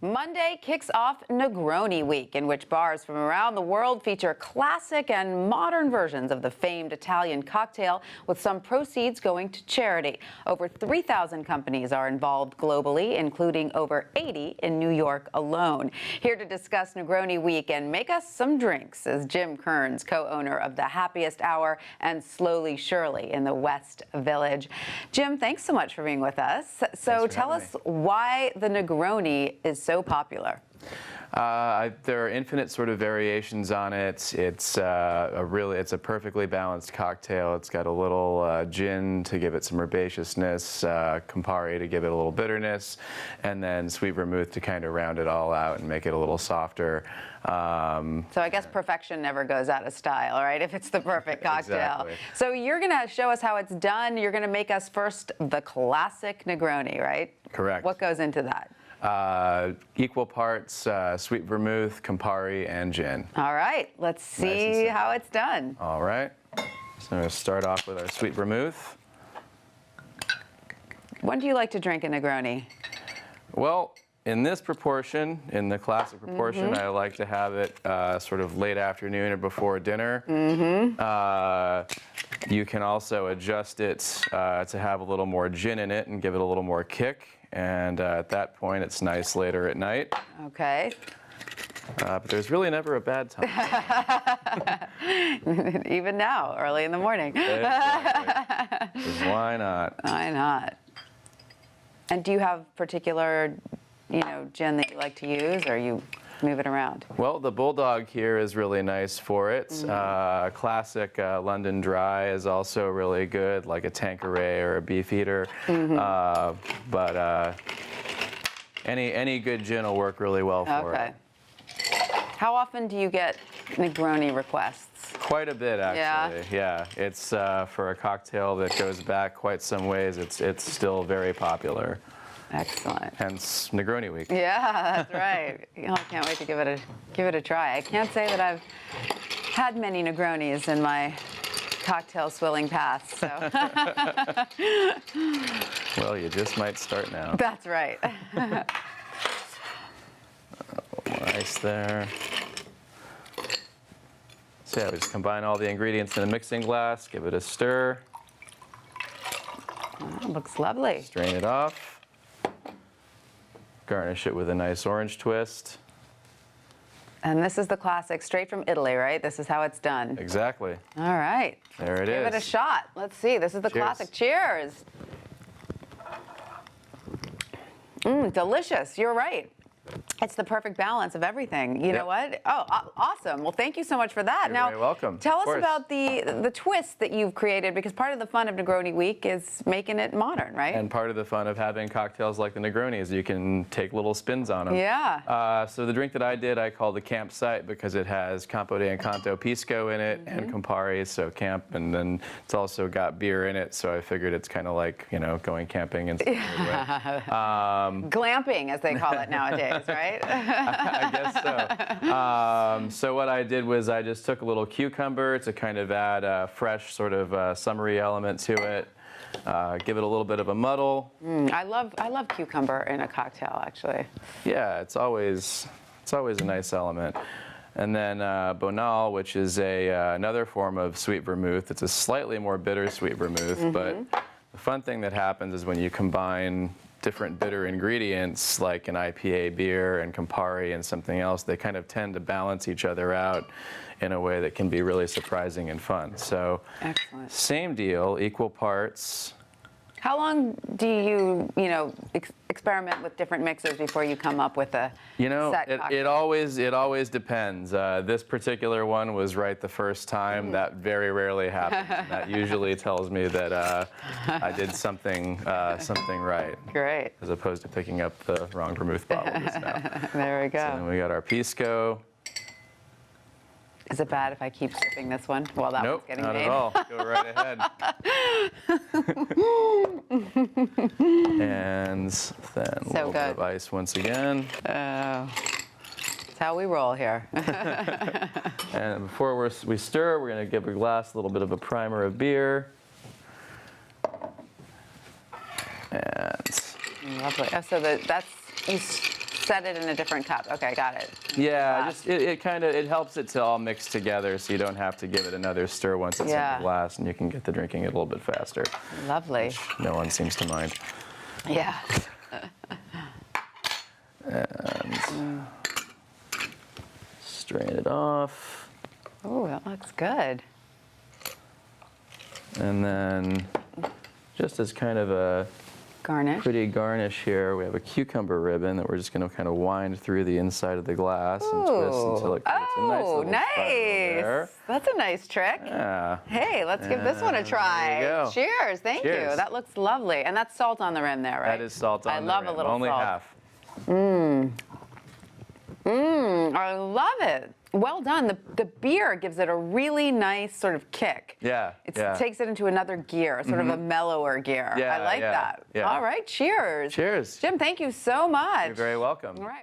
Monday kicks off Negroni Week, in which bars from around the world feature classic and modern versions of the famed Italian cocktail, with some proceeds going to charity. Over 3,000 companies are involved globally, including over 80 in New York alone. Here to discuss Negroni Week and make us some drinks is Jim Kearns, co-owner of the Happiest Hour and Slowly Shirley in the West Village. Jim, thanks so much for being with us. So tell us why the Negroni is so popular. There are infinite sort of variations on it. It's a perfectly balanced cocktail. It's got a little gin to give it some herbaceousness, Campari to give it a little bitterness, and then sweet vermouth to kind of round it all out and make it a little softer. So I guess perfection never goes out of style, right? If it's the perfect cocktail. Exactly. So you're going to show us how it's done. You're going to make us first the classic Negroni, right? Correct. What goes into that? Equal parts sweet vermouth, Campari, and gin. All right, let's see how it's done. All right. So I'm going to start off with our sweet vermouth. When do you like to drink a Negroni? Well, in this proportion, in the classic proportion, I like to have it sort of late afternoon or before dinner. You can also adjust it to have a little more gin in it and give it a little more kick. And at that point, it's nice later at night. Okay. But there's really never a bad time. Even now, early in the morning. Exactly. 'Cause why not? Why not? And do you have particular, gin that you like to use, or you move it around? Well, the Bulldog here is really nice for it. Classic London Dry is also really good, like a Tanqueray or a Beefeater. But any good gin will work really well for it. How often do you get Negroni requests? Quite a bit, actually. Yeah. It's for a cocktail that goes back quite some ways. It's still very popular. Excellent. Hence Negroni Week. Yeah, that's right. I can't wait to give it a try. I can't say that I've had many Negronis in my cocktail swilling past. So. Well, you just might start now. That's right. Nice there. So yeah, we just combine all the ingredients in a mixing glass, give it a stir. Oh, looks lovely. Strain it off. Garnish it with a nice orange twist. And this is the classic, straight from Italy, right? This is how it's done. Exactly. All right. There it is. Give it a shot. Let's see. This is the classic. Cheers. Delicious. You're right. It's the perfect balance of everything. You know what? Oh, awesome. Well, thank you so much for that. You're very welcome. Tell us about the twist that you've created, because part of the fun of Negroni Week is making it modern, right? And part of the fun of having cocktails like the Negroni is you can take little spins on them. Yeah. So the drink that I did, I call the Campsite because it has Campo de Encanto Pisco in it and Campari, so camp, and then it's also got beer in it, so I figured it's kind of like, going camping and stuff. Glamping, as they call it nowadays, right? I guess so. So what I did was I just took a little cucumber to kind of add a fresh sort of summery element to it. Give it a little bit of a muddle. I love cucumber in a cocktail, actually. Yeah, it's always a nice element. And then Bonal, which is another form of sweet vermouth. It's a slightly more bitter sweet vermouth, but the fun thing that happens is when you combine different bitter ingredients like an IPA beer and Campari and something else, they kind of tend to balance each other out in a way that can be really surprising and fun. So, excellent. Same deal, equal parts. How long do you, experiment with different mixes before you come up with a set cocktail? It always depends. This particular one was right the first time. That very rarely happens. That usually tells me that I did something right. Great. As opposed to picking up the wrong vermouth bottle just now. There we go. So then we got our Pisco. Is it bad if I keep sipping this one while that one's getting made? Nope, not at all. Go right ahead. And then a little bit of ice once again. That's how we roll here. And before we stir, we're going to give a glass a little bit of a primer of beer. And lovely. Oh, so that's you set it in a different cup. Okay, got it. Yeah, Glass. just it helps it to all mix together, so you don't have to give it another stir once it's in the glass, and you can get to drinking it a little bit faster. Lovely. Which no one seems to mind. Yeah. And strain it off. Oh, that looks good. And then, just as kind of a Garnish. pretty garnish here, we have a cucumber ribbon that we're just going to kind of wind through the inside of the glass and twist until it creates a nice little spiral there. That's a nice trick. Yeah. Hey, let's give this one a try. There you go. Cheers. Thank you. Cheers. That looks lovely. And that's salt on the rim there, right? That is salt on the rim. I love a little Only salt. half. I love it. Well done. The beer gives it a really nice sort of kick. Yeah, It yeah. takes it into another gear, sort of a mellower gear. Yeah, I like yeah, that. yeah. All right, cheers. Cheers. Jim, thank you so much. You're very welcome. All right.